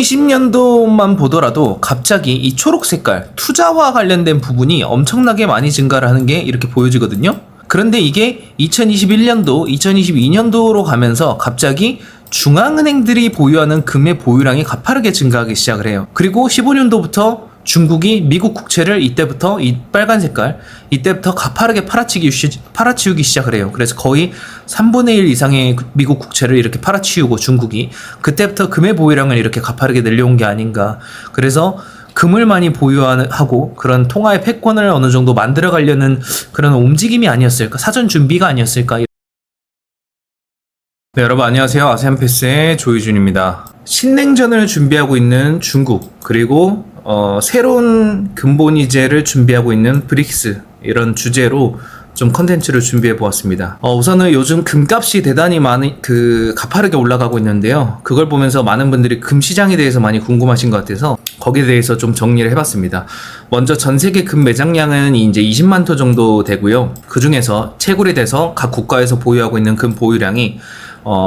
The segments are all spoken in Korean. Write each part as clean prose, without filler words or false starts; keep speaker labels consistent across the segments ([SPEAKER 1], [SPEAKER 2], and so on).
[SPEAKER 1] 20년도만 보더라도 갑자기 이 초록 색깔 투자와 관련된 부분이 엄청나게 많이 증가를 하는 게 이렇게 보여지거든요. 그런데 이게 2021년도, 2022년도로 가면서 갑자기 중앙은행들이 보유하는 금의 보유량이 가파르게 증가하기 시작을 해요. 그리고 15년도부터 중국이 미국 국채를 이때부터 이 빨간 색깔 이때부터 가파르게 팔아치우기 시작을 해요. 그래서 거의 3분의 1 이상의 미국 국채를 이렇게 팔아치우고 중국이 그때부터 금의 보유량을 이렇게 가파르게 늘려온 게 아닌가. 그래서 금을 많이 보유하고 그런 통화의 패권을 어느 정도 만들어 가려는 그런 움직임이 아니었을까, 사전 준비가 아니었을까. 네, 여러분 안녕하세요. 아세안패스의 조희준입니다. 신냉전을 준비하고 있는 중국, 그리고 새로운 근본이제를 준비하고 있는 브릭스, 이런 주제로 좀 컨텐츠를 준비해 보았습니다. 우선은 요즘 금값이 대단히 가파르게 올라가고 있는데요. 그걸 보면서 많은 분들이 금 시장에 대해서 많이 궁금하신 것 같아서 거기에 대해서 좀 정리를 해봤습니다. 먼저 전 세계 금 매장량은 이제 20만 톤 정도 되고요. 그 중에서 채굴이 돼서 각 국가에서 보유하고 있는 금 보유량이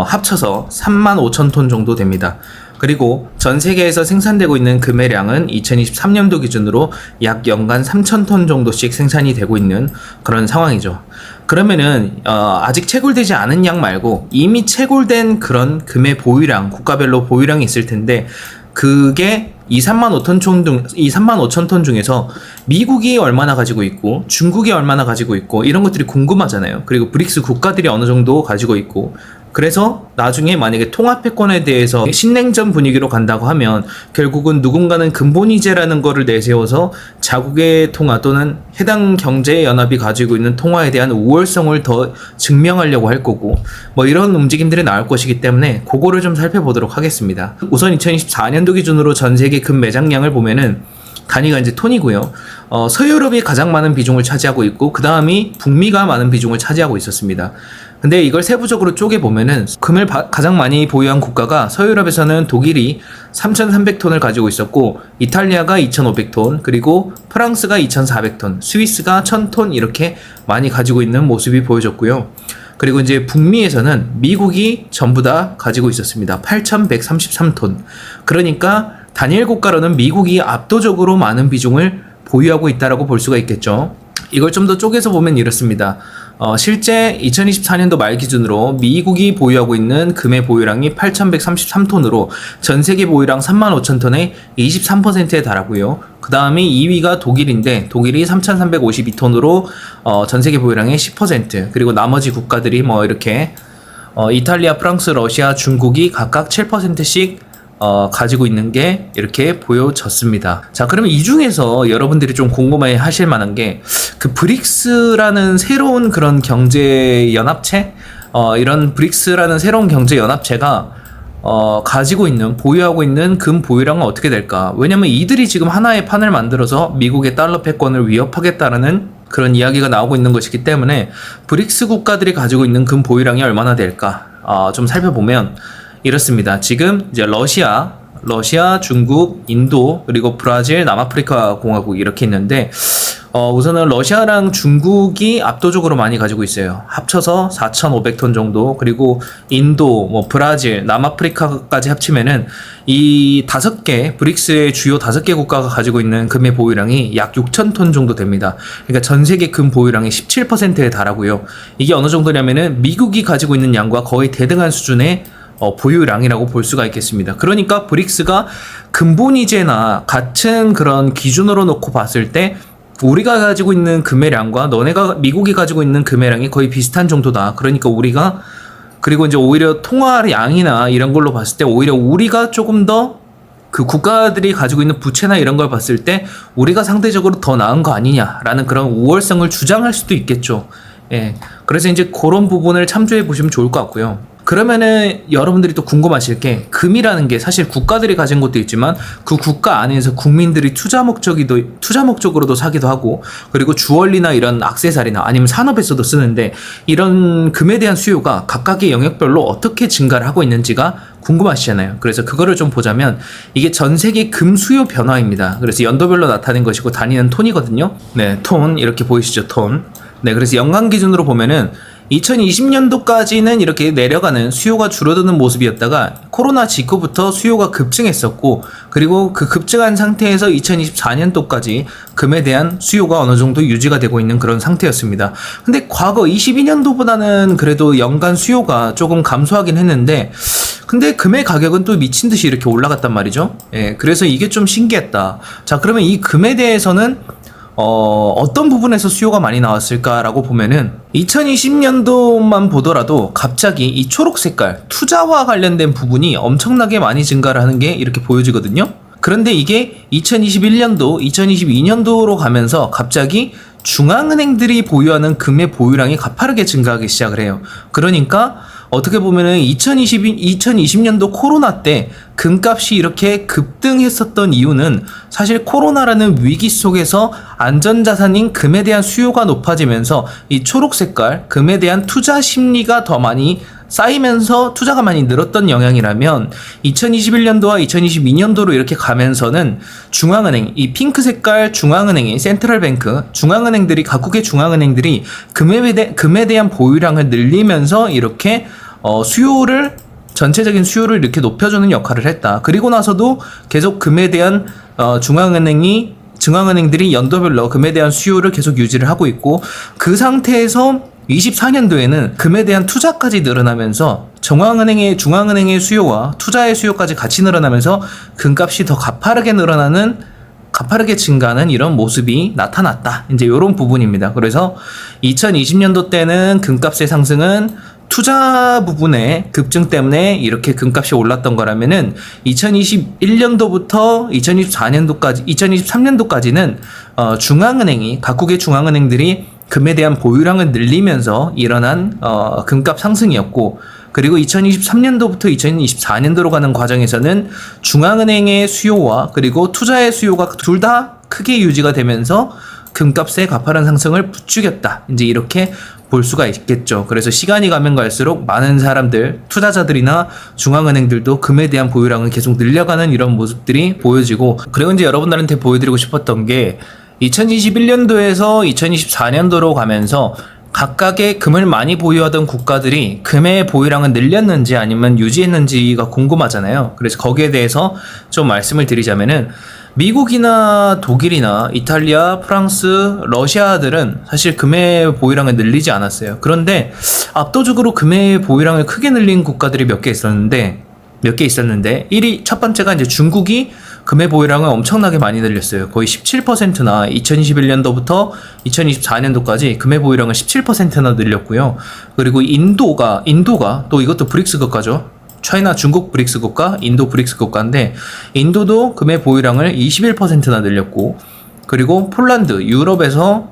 [SPEAKER 1] 합쳐서 3만 5천 톤 정도 됩니다. 그리고 전 세계에서 생산되고 있는 금의 량은 2023년도 기준으로 약 연간 3천 톤 정도씩 생산이 되고 있는 그런 상황이죠. 그러면은 아직 채굴되지 않은 양 말고 이미 채굴된 그런 금의 보유량, 국가별로 보유량이 있을 텐데, 그게 3만 5천 톤 중에서 미국이 얼마나 가지고 있고 중국이 얼마나 가지고 있고 이런 것들이 궁금하잖아요. 그리고 브릭스 국가들이 어느 정도 가지고 있고, 그래서 나중에 만약에 통화패권에 대해서 신냉전 분위기로 간다고 하면 결국은 누군가는 근본이제라는 거를 내세워서 자국의 통화 또는 해당 경제연합이 가지고 있는 통화에 대한 우월성을 더 증명하려고 할 거고, 뭐 이런 움직임들이 나올 것이기 때문에 그거를 좀 살펴보도록 하겠습니다. 우선 2024년도 기준으로 전 세계 금 매장량을 보면은 단위가 이제 톤이고요. 서유럽이 가장 많은 비중을 차지하고 있고, 그 다음이 북미가 많은 비중을 차지하고 있었습니다. 근데 이걸 세부적으로 쪼개보면은 금을 가장 많이 보유한 국가가 서유럽에서는 독일이 3,300톤을 가지고 있었고, 이탈리아가 2,500톤, 그리고 프랑스가 2,400톤, 스위스가 1,000톤 이렇게 많이 가지고 있는 모습이 보여졌고요. 그리고 이제 북미에서는 미국이 전부 다 가지고 있었습니다. 8,133톤. 그러니까 단일 국가로는 미국이 압도적으로 많은 비중을 보유하고 있다라고 볼 수가 있겠죠. 이걸 좀 더 쪼개서 보면 이렇습니다. 실제 2024년도 말 기준으로 미국이 보유하고 있는 금의 보유량이 8,133톤으로 전 세계 보유량 35,000톤의 23%에 달하고요. 그 다음에 2위가 독일인데, 독일이 3,352톤으로 전 세계 보유량의 10%, 그리고 나머지 국가들이 뭐 이렇게 이탈리아, 프랑스, 러시아, 중국이 각각 7%씩 가지고 있는 게 이렇게 보여졌습니다. 자, 그러면 이 중에서 여러분들이 좀 궁금해 하실 만한 게, 그 브릭스라는 새로운 그런 경제 연합체, 이런 브릭스라는 새로운 경제 연합체가 가지고 있는, 보유하고 있는 금 보유량은 어떻게 될까? 왜냐면 이들이 지금 하나의 판을 만들어서 미국의 달러 패권을 위협하겠다라는 그런 이야기가 나오고 있는 것이기 때문에 브릭스 국가들이 가지고 있는 금 보유량이 얼마나 될까? 좀 살펴보면 이렇습니다. 지금 이제 러시아, 중국, 인도, 그리고 브라질, 남아프리카 공화국 이렇게 있는데, 우선은 러시아랑 중국이 압도적으로 많이 가지고 있어요. 합쳐서 4,500톤 정도. 그리고 인도, 브라질, 남아프리카까지 합치면은 이 5개, 브릭스의 주요 5개 국가가 가지고 있는 금의 보유량이 약 6,000톤 정도 됩니다. 그러니까 전 세계 금 보유량의 17%에 달하고요. 이게 어느 정도냐면은 미국이 가지고 있는 양과 거의 대등한 수준의 보유량이라고 볼 수가 있겠습니다. 그러니까 브릭스가 근본이제나 같은 그런 기준으로 놓고 봤을 때 우리가 가지고 있는 금의 량과 미국이 가지고 있는 금의 량이 거의 비슷한 정도다. 그러니까 그리고 이제 오히려 통화 양이나 이런 걸로 봤을 때 오히려 우리가 조금 더 그 국가들이 가지고 있는 부채나 이런 걸 봤을 때 우리가 상대적으로 더 나은 거 아니냐라는 그런 우월성을 주장할 수도 있겠죠. 예. 그래서 이제 그런 부분을 참조해 보시면 좋을 것 같고요. 그러면은 여러분들이 또 궁금하실 게, 금이라는 게 사실 국가들이 가진 것도 있지만 그 국가 안에서 국민들이 투자 목적으로도 사기도 하고, 그리고 주얼리나 이런 액세서리나 아니면 산업에서도 쓰는데, 이런 금에 대한 수요가 각각의 영역별로 어떻게 증가를 하고 있는지가 궁금하시잖아요. 그래서 그거를 좀 보자면 이게 전 세계 금 수요 변화입니다. 그래서 연도별로 나타낸 것이고 단위는 톤이거든요. 네, 톤 이렇게 보이시죠? 톤. 네, 그래서 연간 기준으로 보면은 2020년도까지는 이렇게 내려가는 수요가 줄어드는 모습이었다가 코로나 직후부터 수요가 급증했었고, 그리고 그 급증한 상태에서 2024년도까지 금에 대한 수요가 어느 정도 유지가 되고 있는 그런 상태였습니다. 근데 과거 22년도보다는 그래도 연간 수요가 조금 감소하긴 했는데, 근데 금의 가격은 또 미친 듯이 이렇게 올라갔단 말이죠. 예, 그래서 이게 좀 신기했다. 자, 그러면 이 금에 대해서는 어떤 부분에서 수요가 많이 나왔을까라고 보면은 2020년도만 보더라도 갑자기 이 초록 색깔 투자와 관련된 부분이 엄청나게 많이 증가를 하는 게 이렇게 보여지거든요. 그런데 이게 2021년도, 2022년도로 가면서 갑자기 중앙은행들이 보유하는 금의 보유량이 가파르게 증가하기 시작을 해요. 그러니까 어떻게 보면은 2020년도 코로나 때 금값이 이렇게 급등했었던 이유는 사실 코로나라는 위기 속에서 안전자산인 금에 대한 수요가 높아지면서 이 초록 색깔 금에 대한 투자 심리가 더 많이 쌓이면서 투자가 많이 늘었던 영향이라면, 2021년도와 2022년도로 이렇게 가면서는 중앙은행, 이 핑크 색깔 중앙은행이 센트럴뱅크, 중앙은행들이, 각국의 중앙은행들이 금에 대한 보유량을 늘리면서 이렇게 전체적인 수요를 이렇게 높여주는 역할을 했다. 그리고 나서도 계속 금에 대한 중앙은행들이 연도별로 금에 대한 수요를 계속 유지를 하고 있고, 그 상태에서 24년도에는 금에 대한 투자까지 늘어나면서 중앙은행의 수요와 투자의 수요까지 같이 늘어나면서 금값이 더 가파르게 증가하는 이런 모습이 나타났다. 이제 이런 부분입니다. 그래서 2020년도 때는 금값의 상승은 투자 부분의 급증 때문에 이렇게 금값이 올랐던 거라면은 2021년도부터 2023년도까지는 각국의 중앙은행들이 금에 대한 보유량을 늘리면서 일어난 금값 상승이었고, 그리고 2023년도부터 2024년도로 가는 과정에서는 중앙은행의 수요와 그리고 투자의 수요가 둘 다 크게 유지가 되면서 금값의 가파른 상승을 부추겼다. 이제 이렇게 볼 수가 있겠죠. 그래서 시간이 가면 갈수록 많은 사람들, 투자자들이나 중앙은행들도 금에 대한 보유량을 계속 늘려가는 이런 모습들이 보여지고, 그리고 이제 여러분들한테 보여드리고 싶었던 게 2021년도에서 2024년도로 가면서 각각의 금을 많이 보유하던 국가들이 금의 보유량을 늘렸는지 아니면 유지했는지가 궁금하잖아요. 그래서 거기에 대해서 좀 말씀을 드리자면은, 미국이나 독일이나 이탈리아, 프랑스, 러시아들은 사실 금의 보유량을 늘리지 않았어요. 그런데 압도적으로 금의 보유량을 크게 늘린 국가들이 몇 개 있었는데, 첫 번째가 이제 중국이 금의 보유량을 엄청나게 많이 늘렸어요. 거의 17%나 2021년도부터 2024년도까지 금의 보유량을 17%나 늘렸고요. 그리고 인도가 또 이것도 브릭스 국가죠. 차이나, 중국 브릭스 국가, 인도 브릭스 국가인데, 인도도 금의 보유량을 21%나 늘렸고, 그리고 폴란드, 유럽에서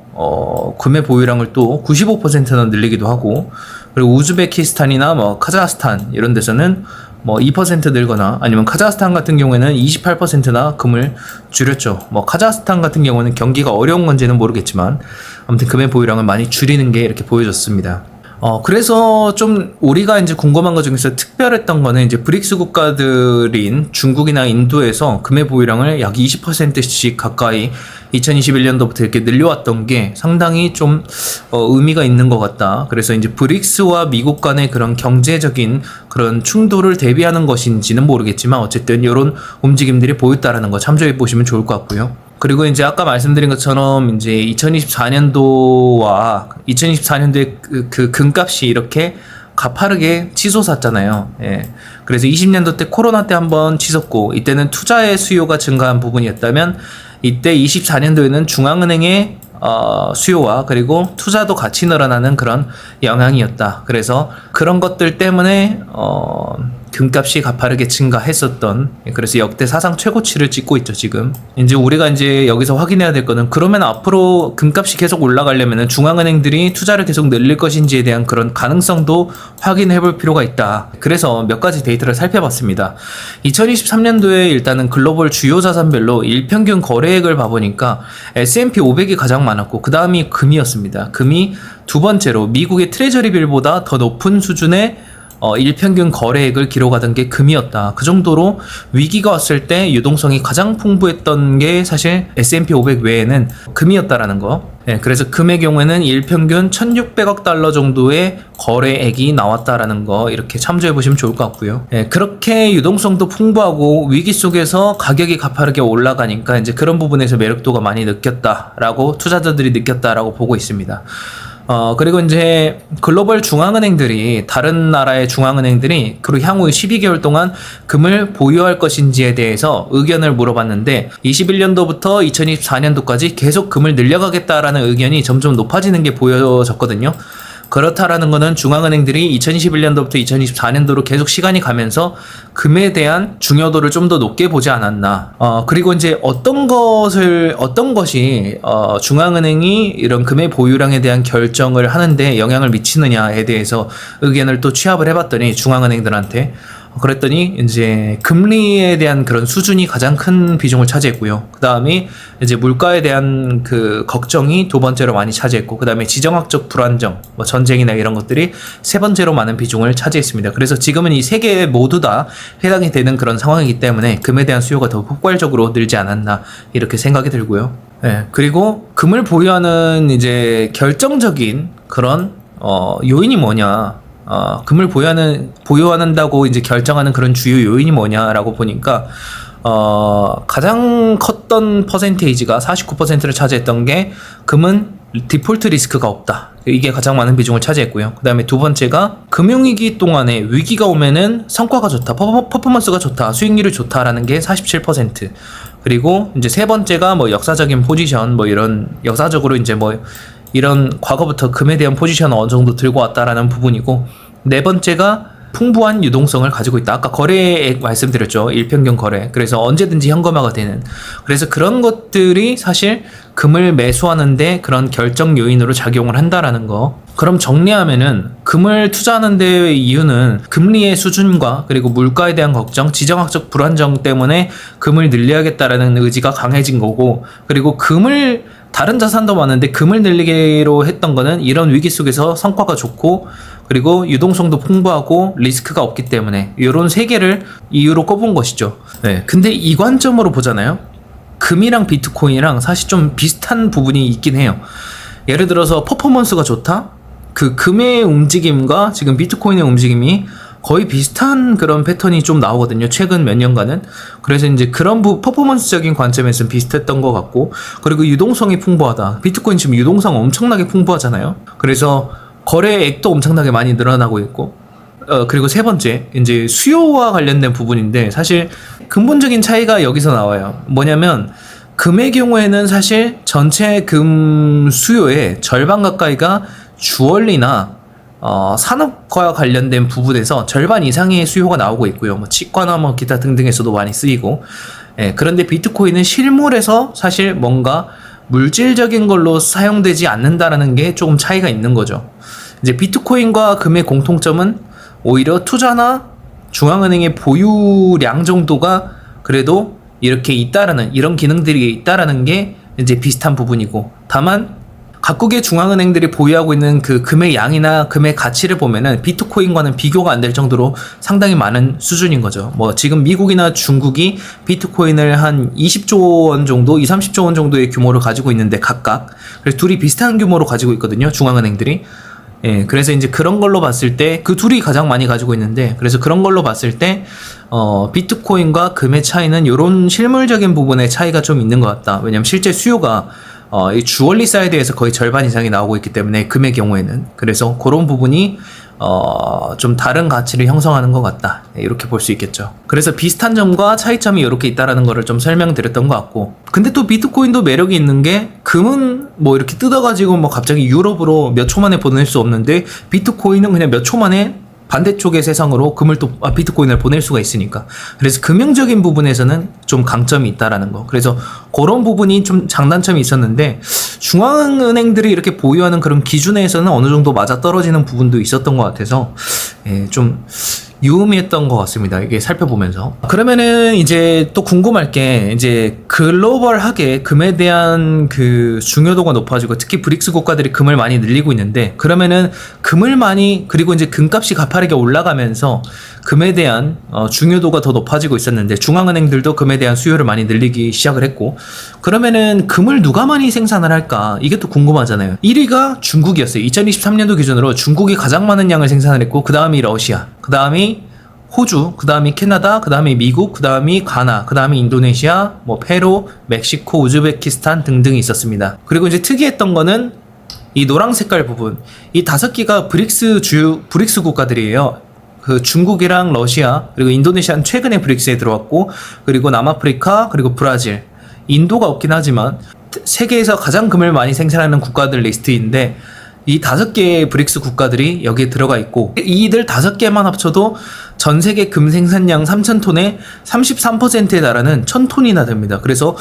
[SPEAKER 1] 금의 보유량을 또 95%나 늘리기도 하고, 그리고 우즈베키스탄이나 카자흐스탄 이런 데서는 2% 늘거나, 아니면 카자흐스탄 같은 경우에는 28%나 금을 줄였죠. 카자흐스탄 같은 경우는 경기가 어려운 건지는 모르겠지만 아무튼 금의 보유량을 많이 줄이는 게 이렇게 보여졌습니다. 그래서 좀 우리가 이제 궁금한 것 중에서 특별했던 거는 이제 브릭스 국가들인 중국이나 인도에서 금의 보유량을 약 20%씩 가까이 2021년도부터 이렇게 늘려왔던 게 상당히 좀 의미가 있는 것 같다. 그래서 이제 브릭스와 미국 간의 그런 경제적인 그런 충돌을 대비하는 것인지는 모르겠지만 어쨌든 이런 움직임들이 보였다라는 거 참조해 보시면 좋을 것 같고요. 그리고 이제 아까 말씀드린 것처럼 이제 2024년도와 2024년도에 그 금값이 이렇게 가파르게 치솟았잖아요. 예. 그래서 20년도 때 코로나 때 한번 치솟고, 이때는 투자의 수요가 증가한 부분이었다면, 이때 24년도에는 중앙은행의 수요와 그리고 투자도 같이 늘어나는 그런 영향이었다. 그래서 그런 것들 때문에 금값이 가파르게 증가했었던, 그래서 역대 사상 최고치를 찍고 있죠 지금. 이제 우리가 이제 여기서 확인해야 될 거는, 그러면 앞으로 금값이 계속 올라가려면 중앙은행들이 투자를 계속 늘릴 것인지에 대한 그런 가능성도 확인해 볼 필요가 있다. 그래서 몇 가지 데이터를 살펴봤습니다. 2023년도에 일단은 글로벌 주요 자산별로 일평균 거래액을 봐보니까 S&P 500이 가장 많았고, 그 다음이 금이었습니다. 금이 두 번째로 미국의 트레저리 빌보다 더 높은 수준의 일평균 거래액을 기록하던 게 금이었다. 그 정도로 위기가 왔을 때 유동성이 가장 풍부했던 게 사실 S&P 500 외에는 금이었다라는 거. 예, 그래서 금의 경우에는 일평균 1600억 달러 정도의 거래액이 나왔다라는 거 이렇게 참조해 보시면 좋을 것 같고요. 예, 그렇게 유동성도 풍부하고 위기 속에서 가격이 가파르게 올라가니까 이제 그런 부분에서 매력도가 많이 느꼈다라고 투자자들이 느꼈다라고 보고 있습니다. 그리고 이제 글로벌 중앙은행들이 다른 나라의 중앙은행들이 그리고 향후 12개월 동안 금을 보유할 것인지에 대해서 의견을 물어봤는데 21년도부터 2024년도까지 계속 금을 늘려가겠다라는 의견이 점점 높아지는 게 보여졌거든요. 그렇다라는 거는 중앙은행들이 2021년도부터 2024년도로 계속 시간이 가면서 금에 대한 중요도를 좀 더 높게 보지 않았나. 그리고 이제 어떤 것이 중앙은행이 이런 금의 보유량에 대한 결정을 하는데 영향을 미치느냐에 대해서 의견을 또 취합을 해봤더니 중앙은행들한테 그랬더니 이제 금리에 대한 그런 수준이 가장 큰 비중을 차지했고요. 그 다음에 이제 물가에 대한 그 걱정이 두 번째로 많이 차지했고, 그 다음에 지정학적 불안정, 뭐 전쟁이나 이런 것들이 세 번째로 많은 비중을 차지했습니다. 그래서 지금은 이 세 개 모두 다 해당이 되는 그런 상황이기 때문에 금에 대한 수요가 더 폭발적으로 늘지 않았나 이렇게 생각이 들고요. 네, 그리고 금을 보유하는 이제 결정적인 그런 요인이 뭐냐? 금을 보유한다고 이제 결정하는 그런 주요 요인이 뭐냐라고 보니까, 가장 컸던 퍼센테이지가 49%를 차지했던 게 금은 디폴트 리스크가 없다. 이게 가장 많은 비중을 차지했고요. 그 다음에 두 번째가 금융위기 동안에 위기가 오면은 성과가 좋다, 퍼포먼스가 좋다, 수익률이 좋다라는 게 47%. 그리고 이제 세 번째가 뭐 역사적인 포지션, 뭐 이런 역사적으로 이제 뭐 이런 과거부터 금에 대한 포지션을 어느 정도 들고 왔다라는 부분이고, 네 번째가 풍부한 유동성을 가지고 있다. 아까 거래액 말씀드렸죠. 일평균 거래. 그래서 언제든지 현금화가 되는. 그래서 그런 것들이 사실 금을 매수하는데 그런 결정 요인으로 작용을 한다라는 거. 그럼 정리하면은 금을 투자하는 데의 이유는 금리의 수준과 그리고 물가에 대한 걱정, 지정학적 불안정 때문에 금을 늘려야겠다라는 의지가 강해진 거고, 그리고 다른 자산도 많은데 금을 늘리기로 했던 거는 이런 위기 속에서 성과가 좋고, 그리고 유동성도 풍부하고 리스크가 없기 때문에 이런 세 개를 이유로 꼽은 것이죠. 네. 근데 이 관점으로 보잖아요. 금이랑 비트코인이랑 사실 좀 비슷한 부분이 있긴 해요. 예를 들어서 퍼포먼스가 좋다? 그 금의 움직임과 지금 비트코인의 움직임이 거의 비슷한 그런 패턴이 좀 나오거든요. 최근 몇 년간은. 그래서 이제 그런 퍼포먼스적인 관점에서는 비슷했던 것 같고, 그리고 유동성이 풍부하다. 비트코인 지금 유동성 엄청나게 풍부하잖아요. 그래서 거래액도 엄청나게 많이 늘어나고 있고, 그리고 세 번째, 이제 수요와 관련된 부분인데, 사실 근본적인 차이가 여기서 나와요. 뭐냐면, 금의 경우에는 사실 전체 금 수요의 절반 가까이가 주얼리나 산업과 관련된 부분에서 절반 이상의 수요가 나오고 있고요. 뭐 치과나 뭐 기타 등등에서도 많이 쓰이고, 그런데 비트코인은 실물에서 사실 뭔가 물질적인 걸로 사용되지 않는다라는 게 조금 차이가 있는 거죠. 이제 비트코인과 금의 공통점은 오히려 투자나 중앙은행의 보유량 정도가 그래도 이렇게 있다라는, 이런 기능들이 있다라는 게 이제 비슷한 부분이고, 다만 각국의 중앙은행들이 보유하고 있는 그 금의 양이나 금의 가치를 보면은 비트코인과는 비교가 안 될 정도로 상당히 많은 수준인 거죠. 뭐 지금 미국이나 중국이 비트코인을 한 20조 원 정도, 30조 원 정도의 규모를 가지고 있는데 각각. 그래서 둘이 비슷한 규모로 가지고 있거든요. 중앙은행들이. 그래서 이제 그런 걸로 봤을 때 그 둘이 가장 많이 가지고 있는데, 그래서 그런 걸로 봤을 때 비트코인과 금의 차이는 이런 실물적인 부분의 차이가 좀 있는 것 같다. 왜냐면 실제 수요가 이 주얼리 사이드에서 거의 절반 이상이 나오고 있기 때문에 금의 경우에는, 그래서 그런 부분이 좀 다른 가치를 형성하는 것 같다, 이렇게 볼 수 있겠죠. 그래서 비슷한 점과 차이점이 이렇게 있다라는 거를 좀 설명드렸던 것 같고, 근데 또 비트코인도 매력이 있는 게, 금은 뭐 이렇게 뜯어가지고 뭐 갑자기 유럽으로 몇 초 만에 보낼 수 없는데, 비트코인은 그냥 몇 초 만에 반대쪽의 세상으로 비트코인을 보낼 수가 있으니까. 그래서 금융적인 부분에서는 좀 강점이 있다라는 거. 그래서 그런 부분이 좀 장단점이 있었는데, 중앙은행들이 이렇게 보유하는 그런 기준에서는 어느 정도 맞아떨어지는 부분도 있었던 것 같아서, 좀 유의미했던 것 같습니다. 이게 살펴보면서. 그러면은 이제 또 궁금할 게 이제 글로벌하게 금에 대한 그 중요도가 높아지고 특히 브릭스 국가들이 금을 많이 늘리고 있는데 그러면은 금을 많이 그리고 이제 금값이 가파르게 올라가면서 금에 대한 중요도가 더 높아지고 있었는데 중앙은행들도 금에 대한 수요를 많이 늘리기 시작을 했고 그러면은 금을 누가 많이 생산을 할까? 이게 또 궁금하잖아요. 1위가 중국이었어요. 2023년도 기준으로 중국이 가장 많은 양을 생산을 했고 그 다음이 러시아, 그 다음이 호주, 그 다음이 캐나다, 그 다음이 미국, 그 다음이 가나, 그 다음이 인도네시아, 뭐 페루, 멕시코, 우즈베키스탄 등등이 있었습니다. 그리고 이제 특이했던 거는 이 노랑 색깔 부분, 이 5개가 브릭스 국가들이에요. 그 중국이랑 러시아 그리고 인도네시아는 최근에 브릭스에 들어왔고 그리고 남아프리카 그리고 브라질 인도가 없긴 하지만 세계에서 가장 금을 많이 생산하는 국가들 리스트인데 이 5개의 브릭스 국가들이 여기에 들어가 있고 이들 5개만 합쳐도 전 세계 금 생산량 3,000톤의 33%에 달하는 1,000톤이나 됩니다. 그래서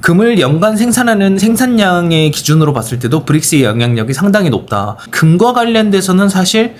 [SPEAKER 1] 금을 연간 생산하는 생산량의 기준으로 봤을 때도 브릭스의 영향력이 상당히 높다. 금과 관련돼서는 사실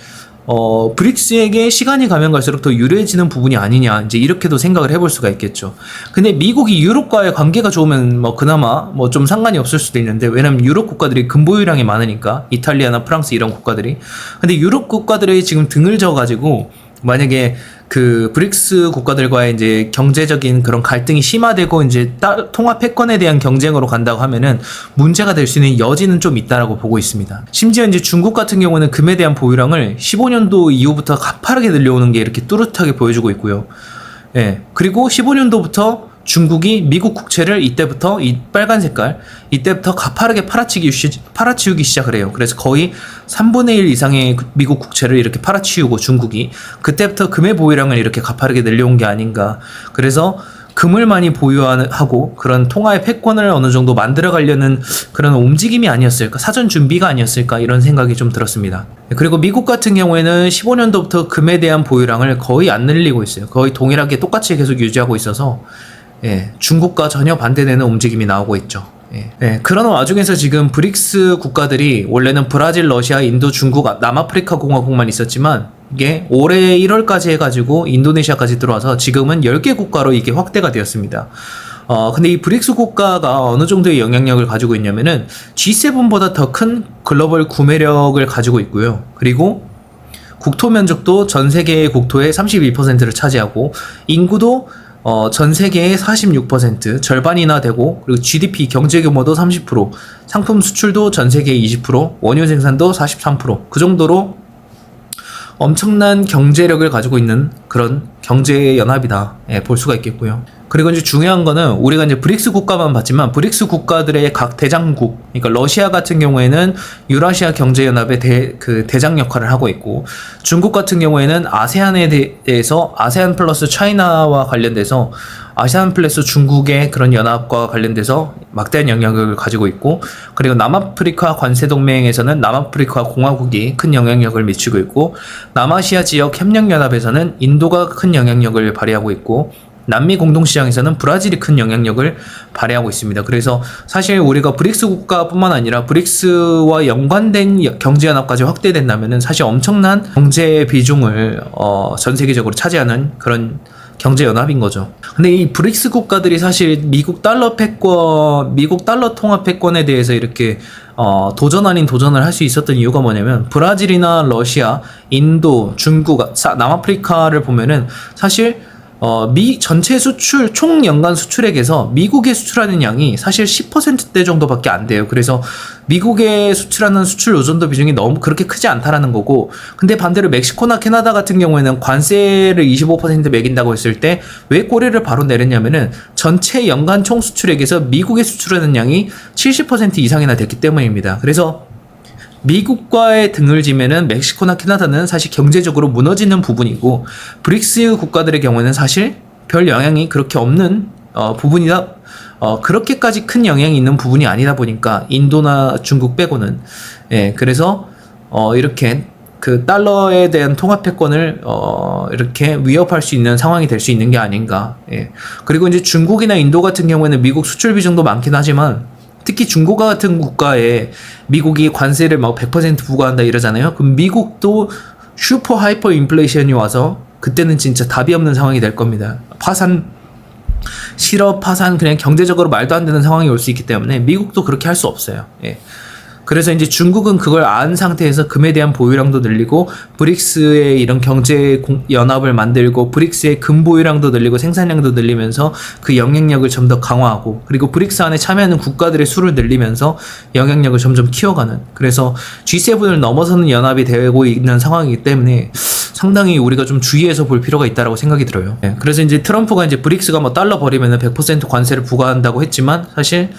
[SPEAKER 1] 브릭스에게 시간이 가면 갈수록 더 유리해지는 부분이 아니냐, 이제 이렇게도 생각을 해볼 수가 있겠죠. 근데 미국이 유럽과의 관계가 좋으면 뭐 그나마 뭐 좀 상관이 없을 수도 있는데, 왜냐면 유럽 국가들이 금 보유량이 많으니까, 이탈리아나 프랑스 이런 국가들이. 근데 유럽 국가들이 지금 등을 져가지고, 만약에 그 브릭스 국가들과의 이제 경제적인 그런 갈등이 심화되고 이제 통합 패권에 대한 경쟁으로 간다고 하면은 문제가 될 수 있는 여지는 좀 있다라고 보고 있습니다. 심지어 이제 중국 같은 경우는 금에 대한 보유량을 15년도 이후부터 가파르게 늘려오는 게 이렇게 뚜렷하게 보여주고 있고요. 예. 그리고 15년도부터 중국이 미국 국채를 이때부터 이 빨간 색깔 이때부터 가파르게 팔아치우기 시작을 해요. 그래서 거의 3분의 1 이상의 미국 국채를 이렇게 팔아치우고 중국이 그때부터 금의 보유량을 이렇게 가파르게 늘려온 게 아닌가. 그래서 금을 많이 보유하고 그런 통화의 패권을 어느 정도 만들어가려는 그런 움직임이 아니었을까, 사전 준비가 아니었을까, 이런 생각이 좀 들었습니다. 그리고 미국 같은 경우에는 15년도부터 금에 대한 보유량을 거의 안 늘리고 있어요. 거의 동일하게 똑같이 계속 유지하고 있어서 중국과 전혀 반대되는 움직임이 나오고 있죠. 그런 와중에서 지금 브릭스 국가들이 원래는 브라질, 러시아, 인도, 중국, 남아프리카 공화국만 있었지만 이게 올해 1월까지 해가지고 인도네시아까지 들어와서 지금은 10개 국가로 이게 확대가 되었습니다. 근데 이 브릭스 국가가 어느 정도의 영향력을 가지고 있냐면은 G7보다 더 큰 글로벌 구매력을 가지고 있고요. 그리고 국토 면적도 전 세계의 국토의 32%를 차지하고 인구도 전 세계의 46%, 절반이나 되고, 그리고 GDP 경제 규모도 30%, 상품 수출도 전 세계의 20%, 원유 생산도 43%, 그 정도로 엄청난 경제력을 가지고 있는 그런 경제 연합이다, 볼 수가 있겠고요. 그리고 이제 중요한 거는 우리가 이제 브릭스 국가만 봤지만 브릭스 국가들의 각 대장국, 그러니까 러시아 같은 경우에는 유라시아 경제연합의 대장 역할을 하고 있고, 중국 같은 경우에는 아세안에 대해서 아세안 플러스 차이나와 관련돼서 아세안 플러스 중국의 그런 연합과 관련돼서 막대한 영향력을 가지고 있고, 그리고 남아프리카 관세동맹에서는 남아프리카 공화국이 큰 영향력을 미치고 있고, 남아시아 지역 협력연합에서는 인도가 큰 영향력을 발휘하고 있고, 남미 공동시장에서는 브라질이 큰 영향력을 발휘하고 있습니다. 그래서 사실 우리가 브릭스 국가뿐만 아니라 브릭스와 연관된 경제연합까지 확대된다면은 사실 엄청난 경제 비중을 전 세계적으로 차지하는 그런 경제연합인 거죠. 근데 이 브릭스 국가들이 사실 미국 달러 통합 패권에 대해서 이렇게 도전 아닌 도전을 할 수 있었던 이유가 뭐냐면, 브라질이나 러시아, 인도, 중국, 남아프리카를 보면은 사실 전체 수출, 총 연간 수출액에서 미국에 수출하는 양이 사실 10%대 정도밖에 안 돼요. 그래서 미국에 수출하는 수출 의존도 비중이 너무 그렇게 크지 않다라는 거고, 근데 반대로 멕시코나 캐나다 같은 경우에는 관세를 25% 매긴다고 했을 때 왜 꼬리를 바로 내렸냐면은 전체 연간 총 수출액에서 미국에 수출하는 양이 70% 이상이나 됐기 때문입니다. 그래서 미국과의 등을 지면은 멕시코나 캐나다는 사실 경제적으로 무너지는 부분이고, 브릭스 국가들의 경우에는 사실 별 영향이 그렇게 없는 부분이다. 그렇게까지 큰 영향이 있는 부분이 아니다 보니까 인도나 중국 빼고는, 그래서 이렇게 그 달러에 대한 통합 패권을 이렇게 위협할 수 있는 상황이 될 수 있는 게 아닌가. 그리고 이제 중국이나 인도 같은 경우에는 미국 수출 비중도 많긴 하지만, 특히 중국 같은 국가에 미국이 관세를 막 100% 부과한다 이러잖아요. 그럼 미국도 슈퍼 하이퍼 인플레이션이 와서 그때는 진짜 답이 없는 상황이 될 겁니다. 파산, 실업 파산, 그냥 경제적으로 말도 안 되는 상황이 올 수 있기 때문에 미국도 그렇게 할 수 없어요. 예. 그래서 이제 중국은 그걸 안 상태에서 금에 대한 보유량도 늘리고 브릭스의 이런 경제 연합을 만들고 브릭스의 금 보유량도 늘리고 생산량도 늘리면서 그 영향력을 좀 더 강화하고, 그리고 브릭스 안에 참여하는 국가들의 수를 늘리면서 영향력을 점점 키워가는, 그래서 G7을 넘어서는 연합이 되고 있는 상황이기 때문에 상당히 우리가 좀 주의해서 볼 필요가 있다라고 생각이 들어요. 네, 그래서 이제 트럼프가 이제 브릭스가 뭐 달러 버리면 100% 관세를 부과한다고 했지만, 사실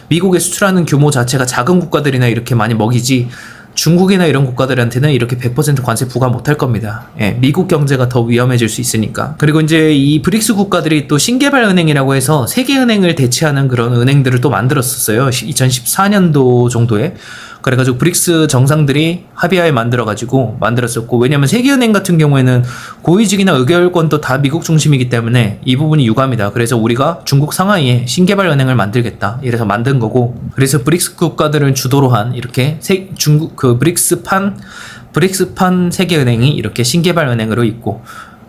[SPEAKER 1] 미국에 수출하는 규모 자체가 작은 국가들이나 이렇게 많이 먹이지 중국이나 이런 국가들한테는 이렇게 100% 관세 부과 못할 겁니다. 예, 미국 경제가 더 위험해질 수 있으니까. 그리고 이제 이 브릭스 국가들이 또 신개발은행이라고 해서 세계은행을 대체하는 그런 은행들을 또 만들었었어요. 2014년도 정도에. 그래가지고 브릭스 정상들이 합의하에 만들었었고, 왜냐면 세계은행 같은 경우에는 고위직이나 의결권도 다 미국 중심이기 때문에 이 부분이 유감이다. 그래서 우리가 중국 상하이에 신개발은행을 만들겠다, 이래서 만든 거고, 그래서 브릭스 국가들을 주도로 한 이렇게 중국 그 브릭스판 세계은행이 이렇게 신개발은행으로 있고,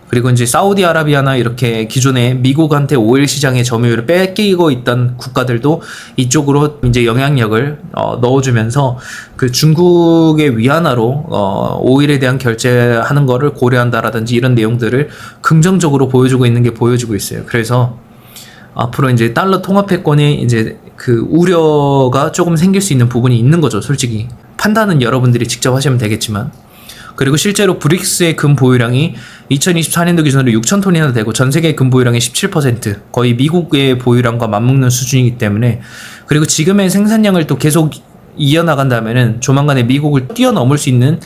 [SPEAKER 1] 그리고 이제 사우디아라비아나 이렇게 기존에 미국한테 오일 시장의 점유율을 뺏기고 있던 국가들도 이쪽으로 이제 영향력을 넣어주면서 그 중국의 위안화로 오일에 대한 결제하는 거를 고려한다라든지 이런 내용들을 긍정적으로 보여주고 있는 게 보여지고 있어요. 그래서 앞으로 이제 달러 통화패권이 이제 그 우려가 조금 생길 수 있는 부분이 있는 거죠. 솔직히 판단은 여러분들이 직접 하시면 되겠지만. 그리고 실제로 브릭스의 금 보유량이 2024년도 기준으로 6,000톤이나 되고 전 세계 금 보유량의 17%, 거의 미국의 보유량과 맞먹는 수준이기 때문에, 그리고 지금의 생산량을 또 계속 이어나간다면은 조만간에 미국을 뛰어넘을 수 있는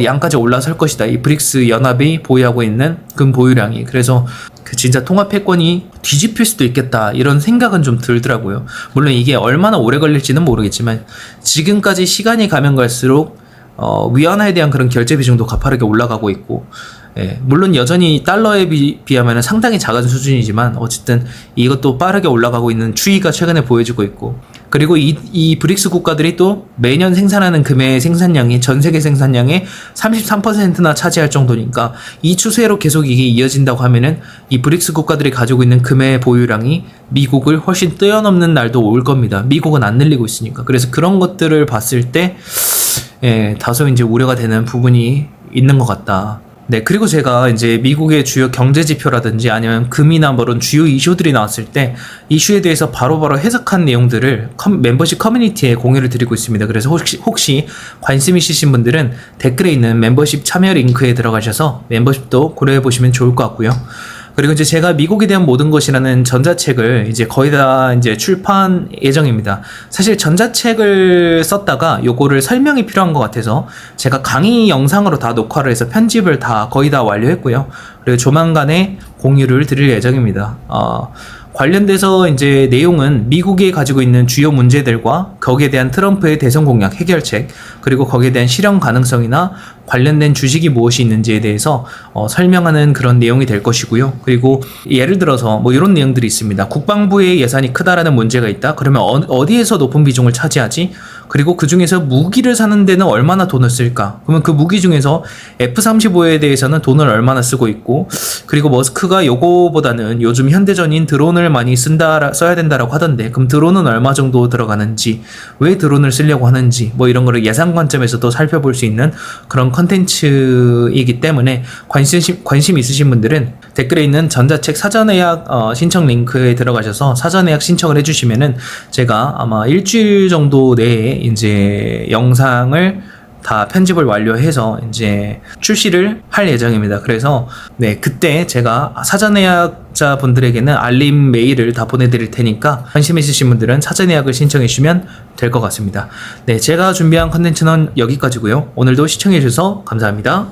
[SPEAKER 1] 양까지 올라설 것이다. 이 브릭스 연합이 보유하고 있는 금 보유량이. 그래서 그 진짜 통화 패권이 뒤집힐 수도 있겠다, 이런 생각은 좀 들더라고요. 물론 이게 얼마나 오래 걸릴지는 모르겠지만 지금까지 시간이 가면 갈수록 위안화에 대한 그런 결제 비중도 가파르게 올라가고 있고, 예, 물론 여전히 달러에 비하면 상당히 작은 수준이지만 어쨌든 이것도 빠르게 올라가고 있는 추이가 최근에 보여지고 있고, 그리고 이 브릭스 국가들이 또 매년 생산하는 금의 생산량이 전 세계 생산량의 33%나 차지할 정도니까 이 추세로 계속 이게 이어진다고 하면은 이 브릭스 국가들이 가지고 있는 금의 보유량이 미국을 훨씬 뛰어넘는 날도 올 겁니다. 미국은 안 늘리고 있으니까. 그래서 그런 것들을 봤을 때 예, 다소 이제 우려가 되는 부분이 있는 것 같다. 네, 그리고 제가 이제 미국의 주요 경제 지표라든지 아니면 금이나 뭐 이런 주요 이슈들이 나왔을 때 이슈에 대해서 바로바로 해석한 내용들을 멤버십 커뮤니티에 공유를 드리고 있습니다. 그래서 혹시 관심 있으신 분들은 댓글에 있는 멤버십 참여 링크에 들어가셔서 멤버십도 고려해 보시면 좋을 것 같고요. 그리고 이제 제가 미국에 대한 모든 것이라는 전자책을 이제 거의 다 이제 출판 예정입니다. 사실 전자책을 썼다가 요거를 설명이 필요한 것 같아서 제가 강의 영상으로 다 녹화를 해서 편집을 다 거의 다 완료했고요. 그리고 조만간에 공유를 드릴 예정입니다. 관련돼서 이제 내용은 미국이 가지고 있는 주요 문제들과 거기에 대한 트럼프의 대선 공약 해결책, 그리고 거기에 대한 실현 가능성이나 관련된 주식이 무엇이 있는지에 대해서 설명하는 그런 내용이 될 것이고요. 그리고 예를 들어서 뭐 이런 내용들이 있습니다. 국방부의 예산이 크다라는 문제가 있다. 그러면 어디에서 높은 비중을 차지하지? 그리고 그 중에서 무기를 사는 데는 얼마나 돈을 쓸까? 그러면 그 무기 중에서 F-35에 대해서는 돈을 얼마나 쓰고 있고, 그리고 머스크가 요거보다는 요즘 현대전인 드론을 많이 써야 된다라고 하던데, 그럼 드론은 얼마 정도 들어가는지, 왜 드론을 쓰려고 하는지, 뭐 이런 거를 예산 관점에서도 살펴볼 수 있는 그런 컨텐츠이기 때문에 관심 있으신 분들은 댓글에 있는 전자책 사전예약 신청 링크에 들어가셔서 사전예약 신청을 해주시면은 제가 아마 일주일 정도 내에 이제 영상을 다 편집을 완료해서 이제 출시를 할 예정입니다. 그래서 네, 그때 제가 사전 예약자 분들에게는 알림 메일을 다 보내드릴 테니까 관심 있으신 분들은 사전 예약을 신청해 주시면 될 것 같습니다. 네, 제가 준비한 컨텐츠는 여기까지고요. 오늘도 시청해 주셔서 감사합니다.